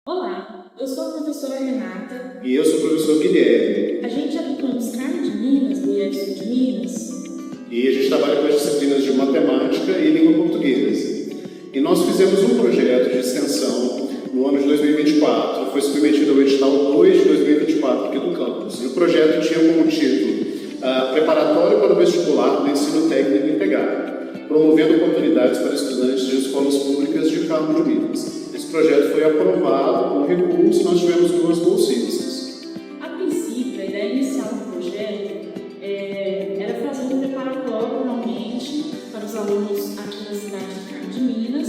Olá, eu sou a professora Renata. E eu sou o professor Guilherme. A gente é do campus Carmo de Minas, do IEF de Minas. E a gente trabalha com as disciplinas de matemática e língua portuguesa. E nós fizemos um projeto de extensão no ano de 2024. Foi submetido ao edital 2 de 2024 aqui do campus. E o projeto tinha como título Preparatório para o Vestibular do Ensino Técnico Integrado, promovendo oportunidades para estudantes de escolas públicas de Carmo de Minas. Esse projeto foi aprovado com recurso, nós tivemos 2 bolsistas. A princípio, a ideia inicial do projeto era fazer um preparatório realmente para os alunos aqui na cidade de Carmo de Minas.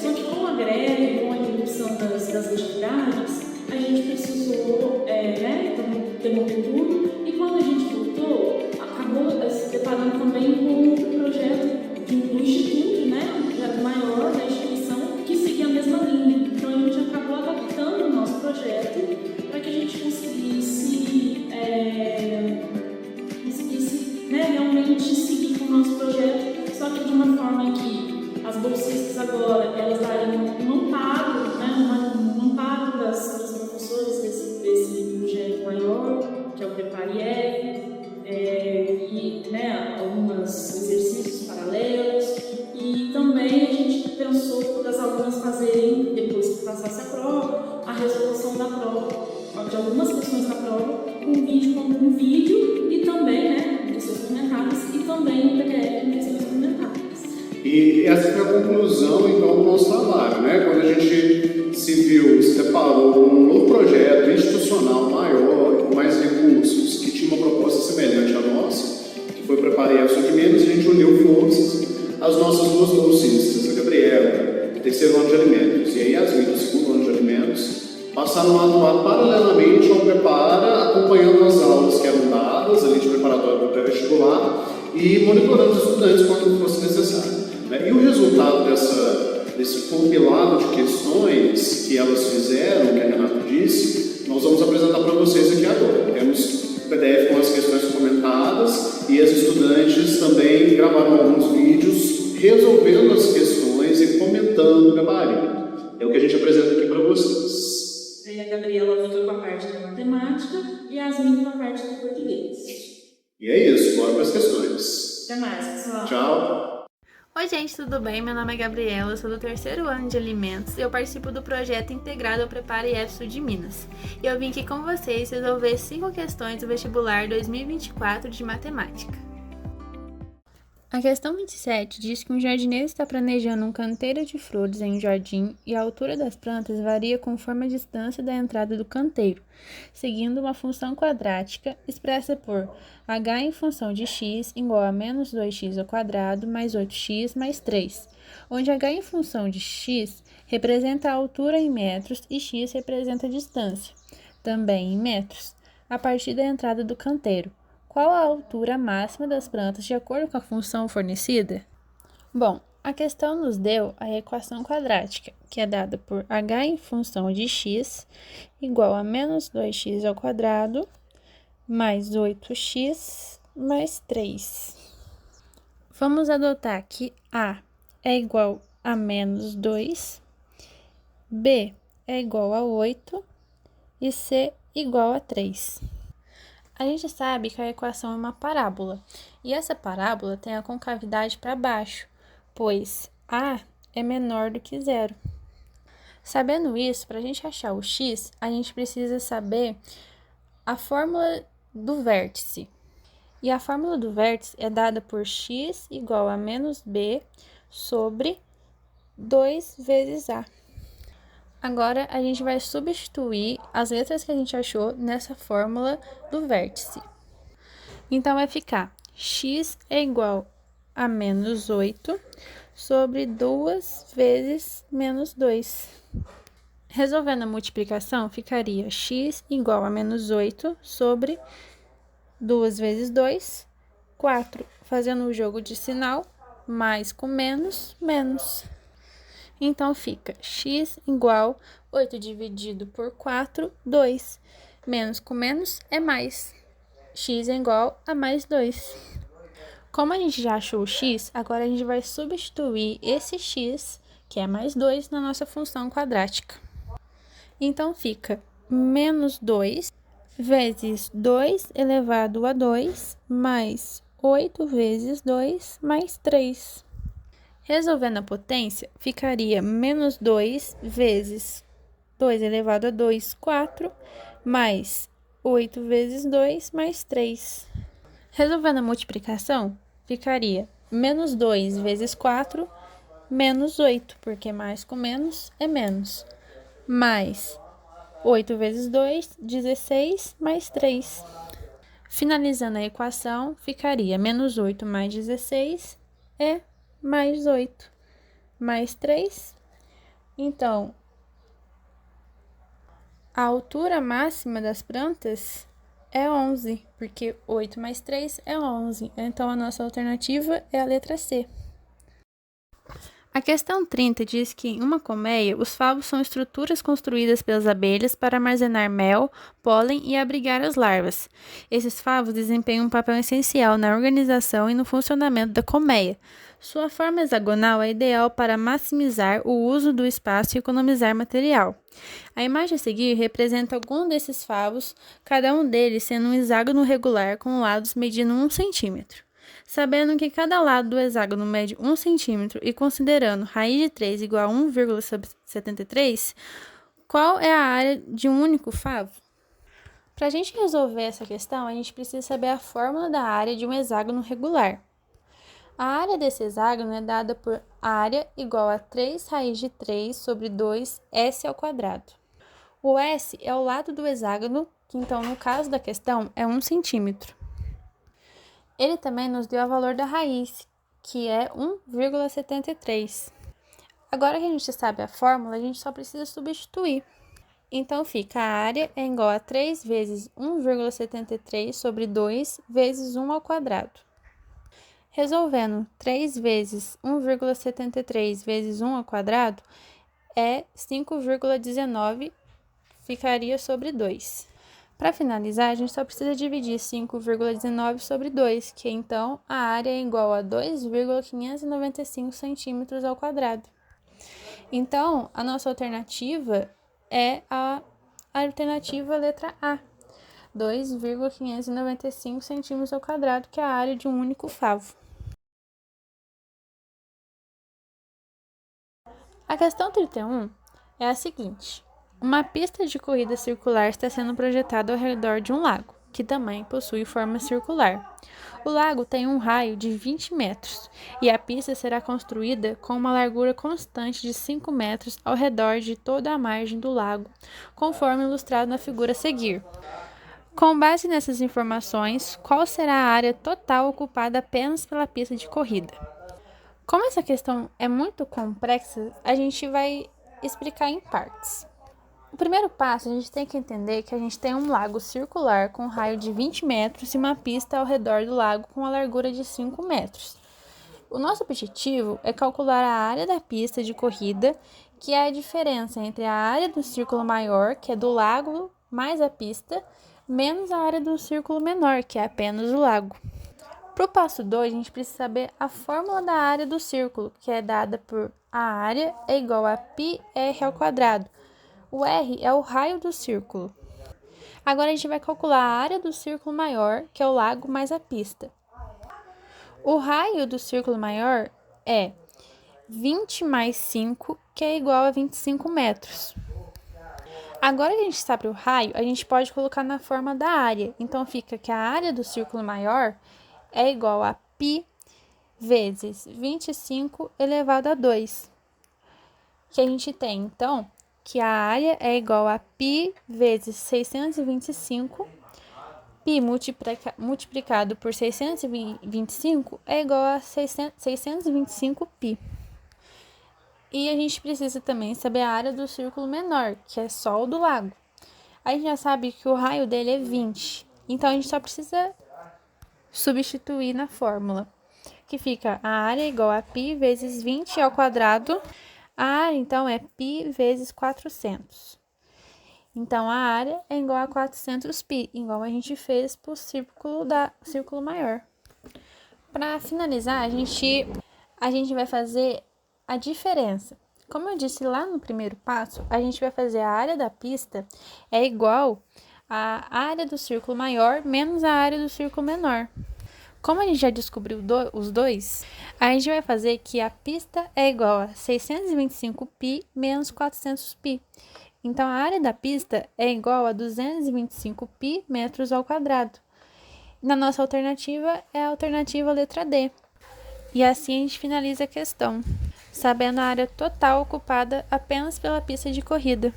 Só que com a greve, com a interrupção das atividades, a gente precisou interromper tudo. E quando a gente voltou, acabou se deparando também com o projeto do Instituto, um projeto maior da instituição que seguia a mesma linha. Então a gente acabou adaptando o nosso projeto para que a gente conseguisse realmente seguir com o nosso projeto, só que de uma forma que as bolsistas agora elas dariam um amparo, um amparo das professores desse projeto maior, que é o Prepare-EF, e alguns exercícios paralelos. E também a gente pensou das alunas fazerem, depois que passasse a prova, a resolução da prova, de algumas questões da prova, com um vídeo e também, de seus comentários, e também um PDF com seus comentários. E essa foi a conclusão, então, do nosso trabalho, Quando a gente se deparou com um novo projeto institucional maior, com mais recursos, que tinha uma proposta semelhante à nossa, que foi Prepare EF de Minas, a gente uniu forças. As nossas 2 bolsistas, a Gabriela, do terceiro ano de alimentos, e a Yasmin, do segundo ano de alimentos, passaram a atuar paralelamente ao Prepara, acompanhando as aulas que eram dadas, ali de preparatório para o pré-vestibular, e monitorando os estudantes quando fosse necessário. E o resultado desse compilado de questões que elas fizeram, que a Renata disse, nós vamos apresentar para vocês aqui agora. Temos o PDF com as questões comentadas e as estudantes também gravaram alguns vídeos resolvendo as questões e comentando o gabarito. É o que a gente apresenta aqui para vocês. A Gabriela ficou com a parte da matemática e a Yasmin com a parte do português. E é isso, bora para as questões. Até mais, pessoal. Tchau. Oi gente, tudo bem? Meu nome é Gabriela, eu sou do terceiro ano de alimentos e eu participo do projeto integrado ao Prepare EF Sul de Minas. E eu vim aqui com vocês resolver 5 questões do vestibular 2024 de matemática. A questão 27 diz que um jardineiro está planejando um canteiro de flores em um jardim e a altura das plantas varia conforme a distância da entrada do canteiro, seguindo uma função quadrática expressa por h em função de x igual a menos 2x ao quadrado mais 8x mais 3, onde h em função de x representa a altura em metros e x representa a distância, também em metros, a partir da entrada do canteiro. Qual a altura máxima das plantas de acordo com a função fornecida? Bom, a questão nos deu a equação quadrática, que é dada por h em função de x igual a menos 2x ao quadrado mais 8x mais 3. Vamos adotar que a é igual a menos 2, b é igual a 8 e c igual a 3. A gente sabe que a equação é uma parábola, e essa parábola tem a concavidade para baixo, pois a é menor do que zero. Sabendo isso, para a gente achar o x, a gente precisa saber a fórmula do vértice. E a fórmula do vértice é dada por x igual a menos b sobre 2 vezes a. Agora, a gente vai substituir as letras que a gente achou nessa fórmula do vértice. Então, vai ficar x é igual a menos 8 sobre 2 vezes menos 2. Resolvendo a multiplicação, ficaria x igual a menos 8 sobre 2 vezes 2, 4. Fazendo o jogo de sinal, mais com menos, menos. Então, fica x igual 8 dividido por 4, 2. Menos com menos é mais. X é igual a mais 2. Como a gente já achou o x, agora a gente vai substituir esse x, que é mais 2, na nossa função quadrática. Então, fica menos 2 vezes 2 elevado a 2 mais 8 vezes 2 mais 3. Resolvendo a potência, ficaria menos 2 vezes 2 elevado a 2, 4, mais 8 vezes 2 mais 3. Resolvendo a multiplicação, ficaria menos 2 vezes 4, menos 8, porque mais com menos é menos, mais 8 vezes 2, 16, mais 3. Finalizando a equação, ficaria menos 8 mais 16 é mais 8, mais 3. Então, a altura máxima das plantas é 11, porque 8 mais 3 é 11. Então, a nossa alternativa é a letra C. A questão 30 diz que em uma colmeia, os favos são estruturas construídas pelas abelhas para armazenar mel, pólen e abrigar as larvas. Esses favos desempenham um papel essencial na organização e no funcionamento da colmeia. Sua forma hexagonal é ideal para maximizar o uso do espaço e economizar material. A imagem a seguir representa algum desses favos, cada um deles sendo um hexágono regular com lados medindo 1 centímetro. Sabendo que cada lado do hexágono mede 1 centímetro e considerando raiz de 3 igual a 1,73, qual é a área de um único favo? Para a gente resolver essa questão, a gente precisa saber a fórmula da área de um hexágono regular. A área desse hexágono é dada por área igual a 3 raiz de 3 sobre 2s ao quadrado. O s é o lado do hexágono, que então no caso da questão é 1 centímetro. Ele também nos deu o valor da raiz, que é 1,73. Agora que a gente sabe a fórmula, a gente só precisa substituir. Então, fica a área é igual a 3 vezes 1,73 sobre 2 vezes 1 ao quadrado. Resolvendo 3 vezes 1,73 vezes 1 ao quadrado é 5,19, ficaria sobre 2. Para finalizar, a gente só precisa dividir 5,19 sobre 2, que então a área é igual a 2,595 centímetros ao quadrado. Então, a nossa alternativa é a alternativa letra A, 2,595 centímetros ao quadrado, que é a área de um único favo. A questão 31 é a seguinte. Uma pista de corrida circular está sendo projetada ao redor de um lago, que também possui forma circular. O lago tem um raio de 20 metros e a pista será construída com uma largura constante de 5 metros ao redor de toda a margem do lago, conforme ilustrado na figura a seguir. Com base nessas informações, qual será a área total ocupada apenas pela pista de corrida? Como essa questão é muito complexa, a gente vai explicar em partes. O primeiro passo, a gente tem que entender que a gente tem um lago circular com um raio de 20 metros e uma pista ao redor do lago com a largura de 5 metros. O nosso objetivo é calcular a área da pista de corrida, que é a diferença entre a área do círculo maior, que é do lago, mais a pista, menos a área do círculo menor, que é apenas o lago. Para o passo 2, a gente precisa saber a fórmula da área do círculo, que é dada por a área é igual a πr ao quadrado. O R é o raio do círculo. Agora a gente vai calcular a área do círculo maior, que é o lago mais a pista. O raio do círculo maior é 20 mais 5, que é igual a 25 metros. Agora que a gente sabe o raio, a gente pode colocar na forma da área. Então, fica que a área do círculo maior é igual a π vezes 25 elevado a 2. Que a gente tem, então, que a área é igual a π vezes 625, π multiplicado por 625 é igual a 625π. E a gente precisa também saber a área do círculo menor, que é só o do lago. A gente já sabe que o raio dele é 20, então a gente só precisa substituir na fórmula, que fica a área é igual a π vezes 20 ao quadrado. A área, então, é π vezes 400. Então, a área é igual a 400π, igual a gente fez para o círculo maior. Para finalizar, a gente vai fazer a diferença. Como eu disse lá no primeiro passo, a gente vai fazer a área da pista é igual à área do círculo maior menos a área do círculo menor. Como a gente já descobriu os dois, a gente vai fazer que a pista é igual a 625π menos 400π. Então, a área da pista é igual a 225π metros ao quadrado. Na nossa alternativa é a alternativa letra D. E assim a gente finaliza a questão, sabendo a área total ocupada apenas pela pista de corrida.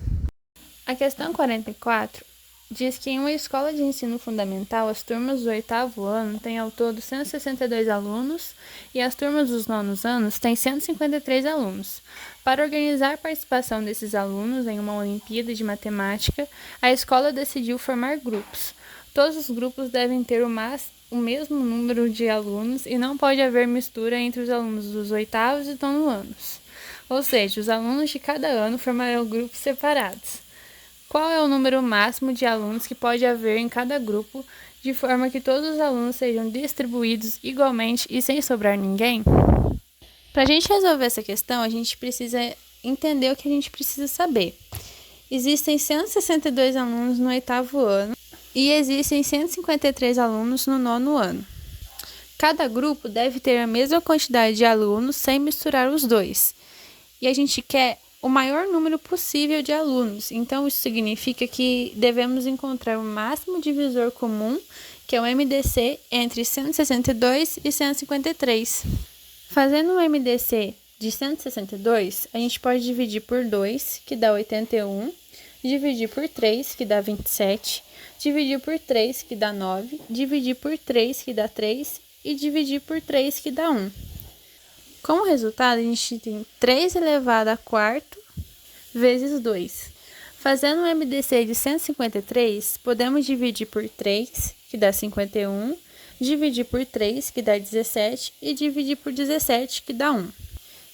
A questão 44 diz que em uma escola de ensino fundamental, as turmas do 8º ano têm ao todo 162 alunos e as turmas dos 9º anos têm 153 alunos. Para organizar a participação desses alunos em uma Olimpíada de Matemática, a escola decidiu formar grupos. Todos os grupos devem ter o mesmo número de alunos e não pode haver mistura entre os alunos dos 8º e 9º anos. Ou seja, os alunos de cada ano formarão grupos separados. Qual é o número máximo de alunos que pode haver em cada grupo, de forma que todos os alunos sejam distribuídos igualmente e sem sobrar ninguém? Para a gente resolver essa questão, a gente precisa entender o que a gente precisa saber. Existem 162 alunos no 8º ano e existem 153 alunos no 9º ano. Cada grupo deve ter a mesma quantidade de alunos sem misturar os dois. E a gente quer o maior número possível de alunos. Então, isso significa que devemos encontrar o máximo divisor comum, que é o MDC, entre 162 e 153. Fazendo um MDC de 162, a gente pode dividir por 2, que dá 81, dividir por 3, que dá 27, dividir por 3, que dá 9, dividir por 3, que dá 3, e dividir por 3, que dá 1. Como resultado, a gente tem 3 elevado a quarto vezes 2. Fazendo um MDC de 153, podemos dividir por 3, que dá 51, dividir por 3, que dá 17, e dividir por 17, que dá 1.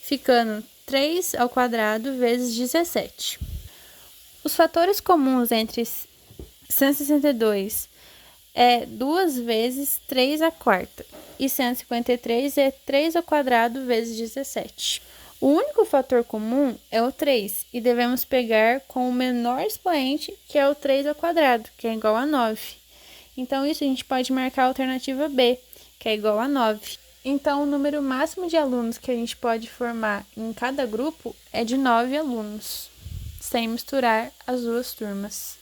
Ficando 3 ao quadrado vezes 17. Os fatores comuns entre 162 é 2 vezes 3 à quarta, e 153 é 3 ao quadrado vezes 17. O único fator comum é o 3, e devemos pegar com o menor expoente, que é o 3 ao quadrado, que é igual a 9. Então, isso a gente pode marcar a alternativa B, que é igual a 9. Então, o número máximo de alunos que a gente pode formar em cada grupo é de 9 alunos, sem misturar as duas turmas.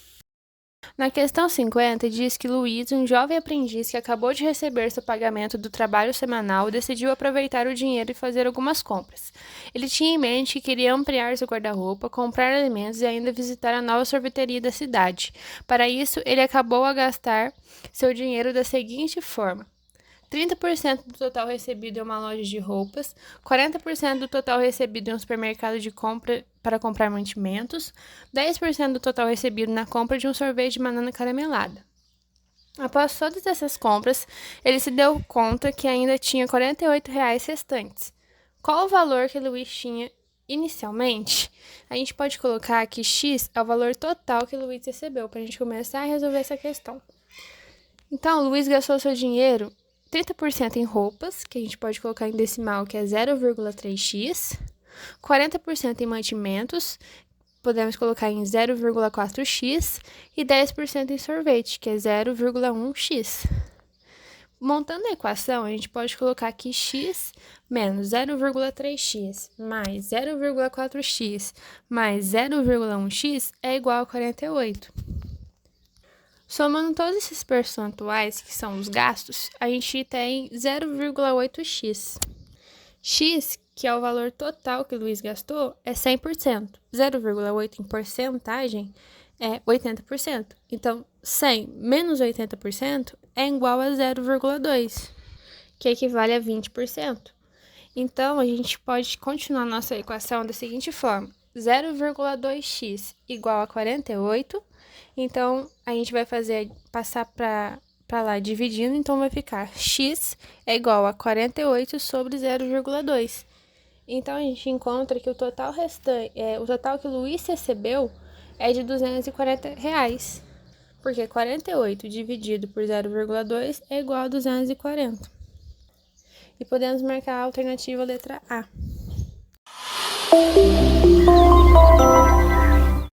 Na questão 50, diz que Luiz, um jovem aprendiz que acabou de receber seu pagamento do trabalho semanal, decidiu aproveitar o dinheiro e fazer algumas compras. Ele tinha em mente que queria ampliar seu guarda-roupa, comprar alimentos e ainda visitar a nova sorveteria da cidade. Para isso, ele acabou a gastar seu dinheiro da seguinte forma: 30% do total recebido em uma loja de roupas, 40% do total recebido em um supermercado de compra para comprar mantimentos, 10% do total recebido na compra de um sorvete de banana caramelada. Após todas essas compras, ele se deu conta que ainda tinha R$ 48 restantes. Qual o valor que Luiz tinha inicialmente? A gente pode colocar que X é o valor total que Luiz recebeu, para a gente começar a resolver essa questão. Então, Luiz gastou seu dinheiro 30% em roupas, que a gente pode colocar em decimal, que é 0,3x, 40% em mantimentos, podemos colocar em 0,4x, e 10% em sorvete, que é 0,1x. Montando a equação, a gente pode colocar que x menos 0,3x mais 0,4x mais 0,1x é igual a 48. Somando todos esses percentuais, que são os gastos, a gente tem 0,8x. X, que é o valor total que o Luiz gastou, é 100%. 0,8 em porcentagem é 80%. Então, 100 menos 80% é igual a 0,2, que equivale a 20%. Então, a gente pode continuar nossa equação da seguinte forma: 0,2x igual a 48. Então, a gente vai passar para lá dividindo, então vai ficar x é igual a 48 sobre 0,2. Então, a gente encontra que o total que o Luiz recebeu é de R$ 240, porque 48 dividido por 0,2 é igual a 240. E podemos marcar a alternativa letra A.